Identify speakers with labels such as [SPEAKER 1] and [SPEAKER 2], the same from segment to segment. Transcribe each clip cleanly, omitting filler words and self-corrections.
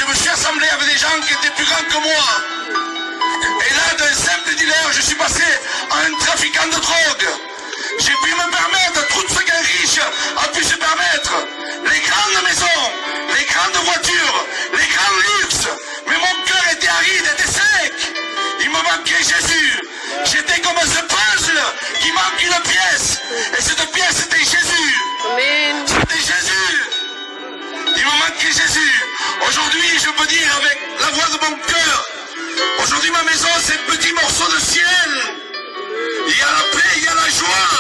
[SPEAKER 1] me suis assemblé avec des gens qui étaient plus grands que moi. Et là, d'un simple dealer, je suis passé à un trafiquant de drogue. J'ai pu me permettre tout ce qu'un riche a pu se permettre. Les grandes maisons, les grandes voitures, les grands luxes. Mais mon cœur était aride, était sec. Il me manquait Jésus. J'étais comme ce puzzle qui manque une pièce. Et cette pièce, c'était Jésus.
[SPEAKER 2] Amen.
[SPEAKER 1] C'était Jésus. Il me manquait Jésus. Aujourd'hui, je peux dire avec la voix de mon cœur, aujourd'hui, ma maison, c'est un petit morceau de ciel. Il y a la paix, il y a la joie.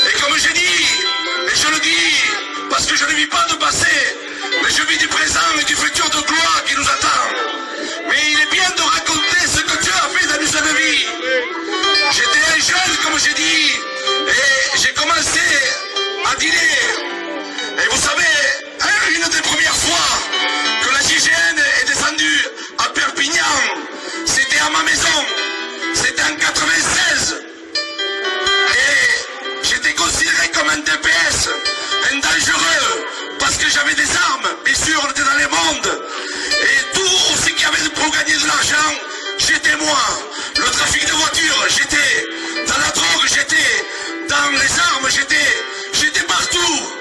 [SPEAKER 1] Et comme j'ai dit, et je le dis, parce que je ne vis pas de passé, mais je vis du présent et du futur de gloire qui nous attend. Mais il est bien de raconter ce que Dieu a fait dans une vie. J'étais un jeune, comme j'ai dit, et j'ai commencé à dîner. Et vous savez, une des premières fois que la GIGN est descendue à Perpignan, c'était à ma maison. C'était en 96. Et j'étais considéré comme un DPS, un dangereux, parce que j'avais des armes. Bien sûr, on était dans les mondes. Et tout ce qu'il y avait pour gagner de l'argent, j'étais moi. Le trafic de voitures, j'étais. Dans la drogue, j'étais. Dans les armes, j'étais partout.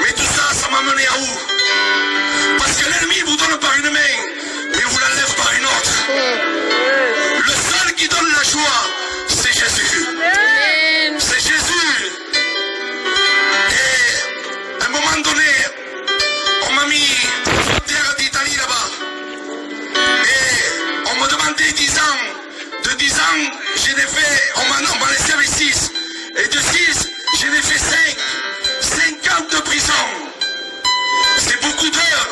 [SPEAKER 1] Mais tout ça, ça m'a mené à où? Parce que l'ennemi vous donne par une main, mais vous l'enlève par une autre. Le seul qui donne la joie, c'est Jésus. C'est Jésus. Et à un moment donné, on m'a mis sur terre d'Italie là-bas. Et on m'a demandé 10 ans. De 10 ans, j'en ai fait, on m'a laissé avec 6. Et de 6, j'en ai fait 5. 5 ans de prison. C'est beaucoup d'heures,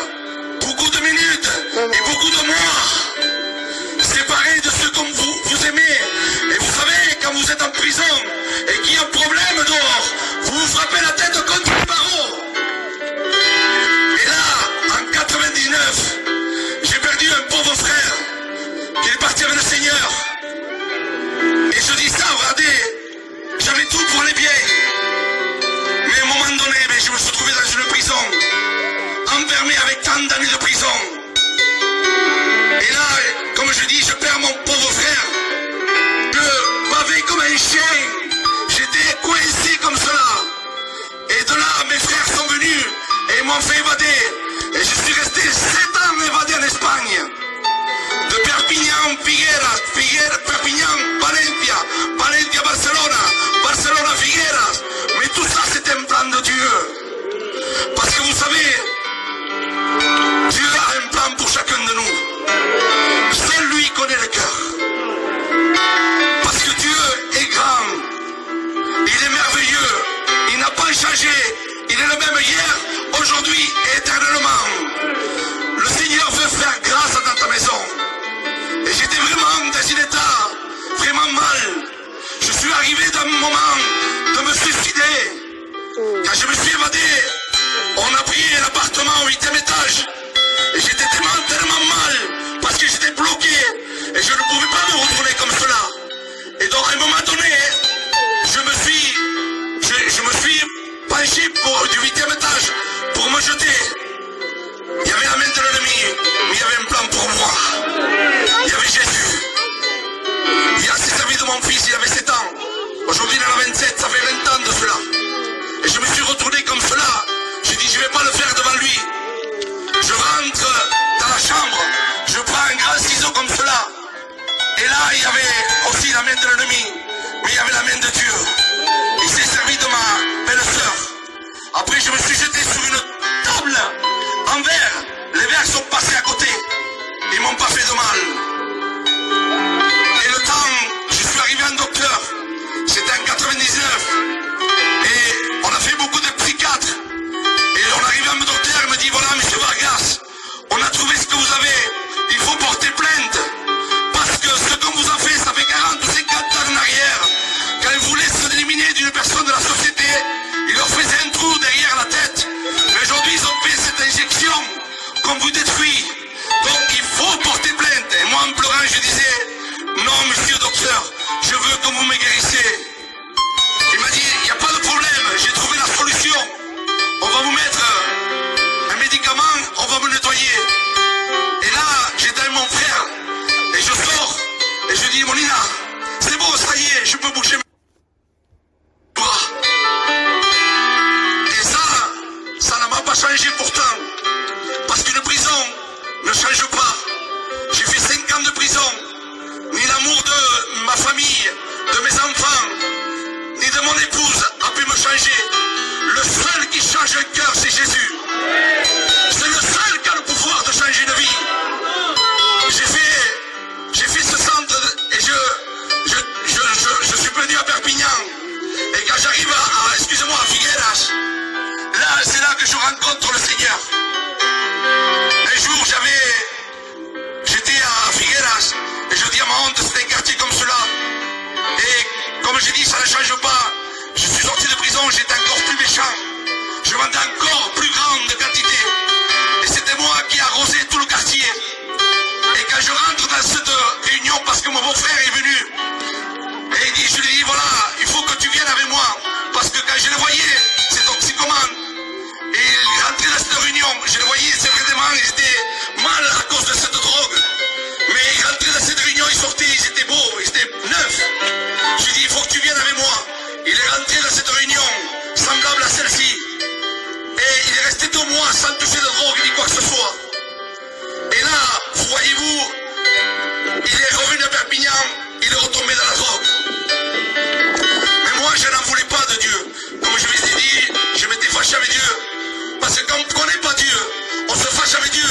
[SPEAKER 1] beaucoup de minutes et beaucoup de mois. Séparés de ceux comme vous aimez. Et vous savez, quand vous êtes en prison et qu'il y a un problème dehors, vous vous frappez la tête contre les barreaux. Et là, en 99, j'ai perdu un pauvre frère qui est parti avec le Seigneur. Et je dis ça, regardez, j'avais tout pour les bien. Mais à un moment donné, je me suis trouvé dans une prison, enfermé avec tant d'années de prison. Et là, comme je dis, je perds mon pauvre frère. Je bavais comme un chien. J'étais coincé comme cela. Et de là, mes frères sont venus et m'ont fait évader. Et je suis resté 7 ans évadé en Espagne. De Perpignan, Figueras, Perpignan, Valencia, Valencia, Barcelona, Barcelona, Figueras. Mais tout ça, c'est un plan de Dieu. Parce que vous savez, Dieu a un plan pour chacun de nous. Seul lui connaît le cœur. Parce que Dieu est grand. Il est merveilleux. Il n'a pas changé. Il est le même hier, aujourd'hui et éternellement. Le Seigneur veut faire grâce dans ta maison. Et j'étais vraiment dans un état vraiment mal. Je suis arrivé dans un moment de me suicider. Quand je me suis évadé, on a pris l'appartement au 8e étage. Et j'étais tellement mal parce que j'étais bloqué. Et je ne pouvais pas me retourner comme cela. Et donc à un moment donné, je me suis penché du 8e étage pour me jeter. Il y avait la main de l'ennemi, mais il y avait un plan pour moi. Il y avait Jésus. Il a servi de mon fils, il avait 7 ans. Aujourd'hui il en a 27, ça fait 20 ans de cela. Et je me suis retourné comme cela. J'ai dit je ne vais pas le faire devant lui. Je rentre dans la chambre, je prends un grand ciseau comme cela. Et là il y avait aussi la main de l'ennemi, mais il y avait la main de Dieu. Il s'est servi de ma belle-sœur. Après je me suis jeté sur une table en verre. Les verres sont passés à côté. Ils m'ont pas fait de mal. Et le temps, je suis arrivé en docteur. C'était en 99. Et on a fait beaucoup de psychiatres. Et on arrive à mon docteur, il me dit, voilà, monsieur Vargas, on a trouvé ce que vous avez. Il faut porter plainte. Parce que ce qu'on vous a fait, ça fait 40 ou 50 ans en arrière. Quand ils voulaient s'éliminer d'une personne de la société, ils leur faisaient un trou derrière la tête. Mais aujourd'hui, ils ont fait cette injection qu'on vous détruit. Donc il faut porter plainte. Et mon épouse a pu me changer. Le seul qui change un cœur, c'est Jésus. C'est le seul qui a le pouvoir de changer une vie. J'ai fait ce centre et je suis venu à Perpignan. Et quand j'arrive excusez-moi, à Figueras, là, c'est là que je rencontre le Seigneur. Un jour, j'étais à Figueras, et je dis à ma honte, c'est un quartier comme cela. Et comme je dis, ça ne change pas. Je suis sorti de prison, j'étais encore plus méchant. Je vendais encore plus grande quantité. Et c'était moi qui arrosais tout le quartier. Et quand je rentre dans cette réunion, parce que mon beau-frère est venu, et je lui dis, voilà, il faut que tu viennes avec moi. Parce que quand je le voyais, c'est toxicomane. Et il rentrait dans cette réunion, je le voyais, c'est vraiment, il était mal à cause de cette drogue. Mais il rentrait dans cette réunion, il sortait, ils étaient beaux, ils étaient neufs. Je lui dis, il faut que tu viennes avec moi. Il est rentré dans cette réunion, semblable à celle-ci. Et il est resté 2 mois sans toucher de drogue ni quoi que ce soit. Et là, voyez-vous, il est revenu à Perpignan, il est retombé dans la drogue. Mais moi, je n'en voulais pas de Dieu. Comme je vous ai dit, je m'étais fâché avec Dieu. Parce que quand on ne connaît pas Dieu, on se fâche avec Dieu.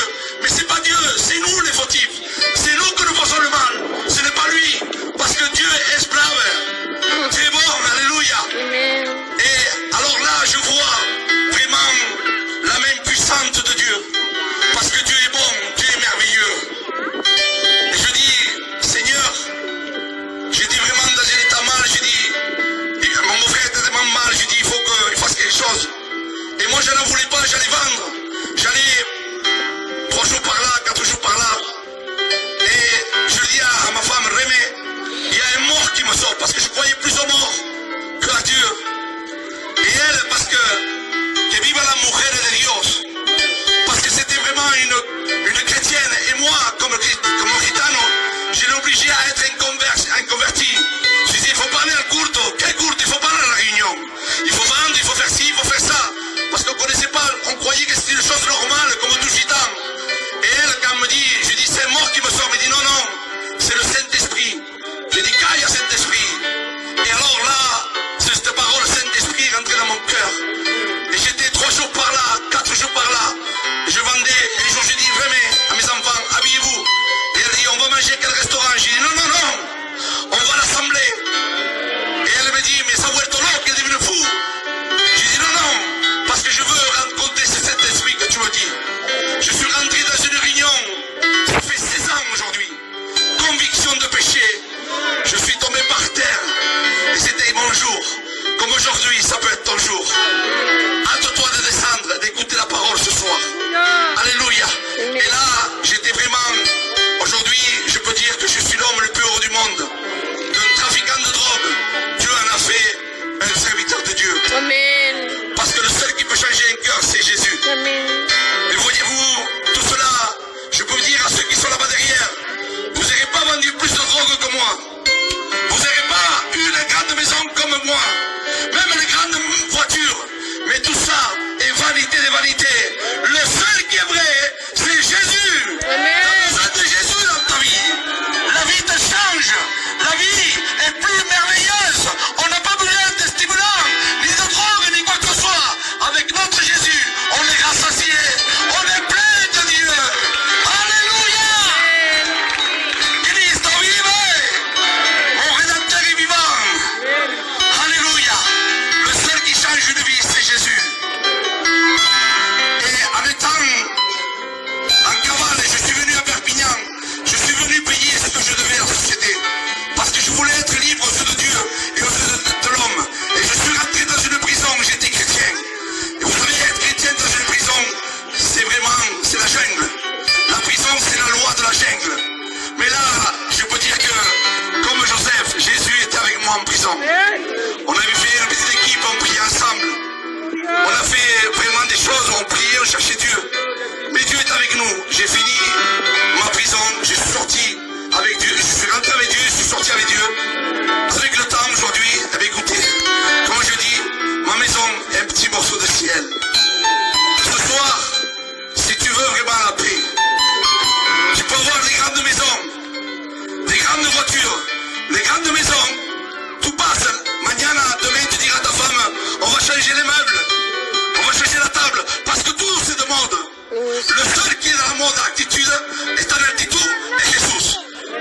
[SPEAKER 1] Le seul qui est dans la mode attitude, est en attitude, est Jésus.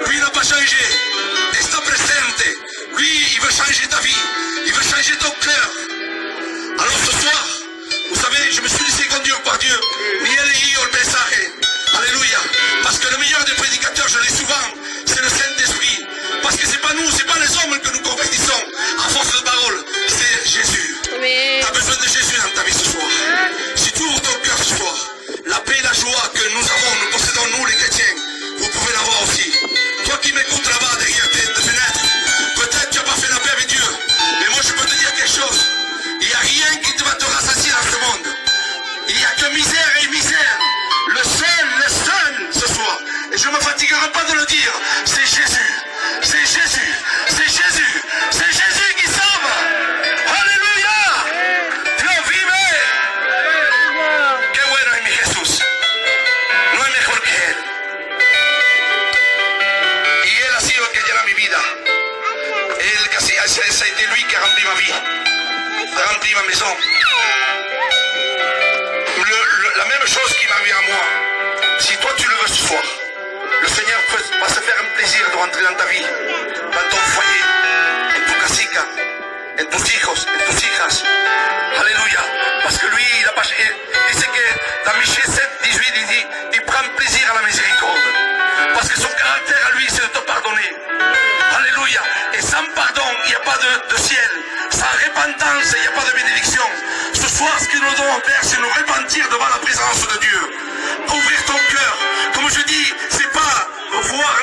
[SPEAKER 1] Lui n'a pas changé. Está presente. Lui, il veut changer ta vie. Il veut changer ton cœur. Alors ce soir, vous savez, je me suis laissé conduire par Dieu. Ni el leído el mensaje. Alléluia. Parce que le meilleur des prédicateurs, je l'ai souvent, c'est le Saint-Esprit. Parce que c'est pas nous, c'est pas les hommes que nous convertissons à force de parole. C'est Jésus. Tu as besoin de Jésus dans ta vie ce soir. Si tu ouvres ton cœur ce soir, la paix et la joie que nous avons, nous possédons nous les chrétiens, vous pouvez l'avoir aussi. Toi qui m'écoutes là-bas derrière tes fenêtres, peut-être tu n'as pas fait la paix avec Dieu. Mais moi je peux te dire quelque chose. Il n'y a rien qui va te rassasier dans ce monde. Il n'y a que misère et misère. Le seul ce soir, et je ne me fatiguerai pas de le dire, c'est Jésus. C'est Jésus. C'est Jésus. C'est Jésus qui sauve. Alléluia. Dios vive. Qué bueno es mi Jesús. No hay mejor que Él. Y Él ha sido el que llena mi vida. Él casi, ça a été lui qui a rempli ma vie. A rempli ma maison. La même chose qui m'arrive à moi. Si toi tu le veux ce soir, le Seigneur va se faire un plaisir de rentrer dans ta vie, dans ton foyer, en tu casica, en tus hijos, en tus hijas. Alléluia. Parce que lui, il a pas. Il sait que dans Michée 7, 18, il dit, il prend plaisir à la miséricorde. Parce que son caractère à lui, c'est de te pardonner. Alléluia. Et sans pardon, il n'y a pas de ciel. Sans repentance, il n'y a pas de bénédiction. Ce soir, ce que nous devons faire, c'est nous repentir devant la présence de Dieu. Ouvrir ton cœur. Comme je dis, c'est pas voir